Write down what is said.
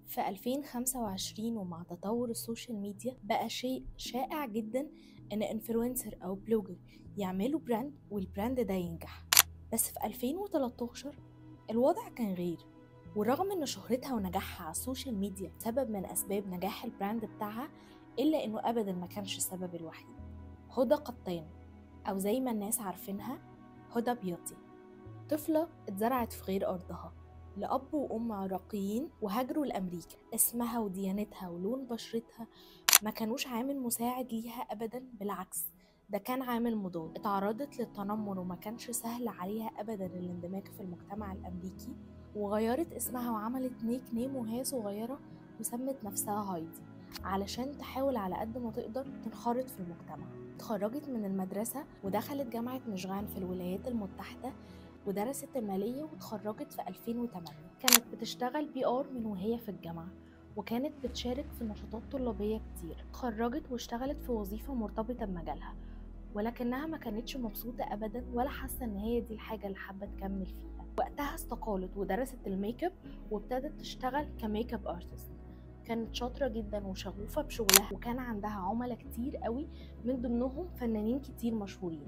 في 2025 ومع تطور السوشيال ميديا بقى شيء شائع جدا ان انفلونسر او بلوجر يعملوا براند والبراند ده ينجح. بس في 2013 الوضع كان غير، ورغم ان شهرتها ونجاحها على السوشيال ميديا سبب من اسباب نجاح البراند بتاعها، الا انه ابدا ما كانش السبب الوحيد. هدى قطان، او زي ما الناس عارفينها هدى بيوتي، طفلة اتزرعت في غير أرضها لأب وأم عراقيين وهاجروا لأمريكا. اسمها وديانتها ولون بشرتها ما كانوش عامل مساعد ليها أبدا، بالعكس ده كان عامل مضاد. اتعرضت للتنمر وما كانش سهل عليها أبدا الاندماج في المجتمع الأمريكي، وغيرت اسمها وعملت نيك نيم وهي صغيرة وسمت نفسها هايدي علشان تحاول على قد ما تقدر تنخرط في المجتمع. اتخرجت من المدرسة ودخلت جامعة ميشيغان في الولايات المتحدة ودرست المالية واتخرجت في 2008. كانت بتشتغل PR من وهي في الجامعة، وكانت بتشارك في نشاطات طلابية كتير. اتخرجت واشتغلت في وظيفة مرتبطة بمجالها، ولكنها ما كانتش مبسوطة أبدا ولا حاسة إن هي دي الحاجة اللي حابة تكمل فيها. وقتها استقالت ودرست الميك اب وابتدت تشتغل كميك اب ارتست. كانت شاطرة جدا وشغوفة بشغلها، وكان عندها عملاء كتير قوي، من ضمنهم فنانين كتير مشهورين.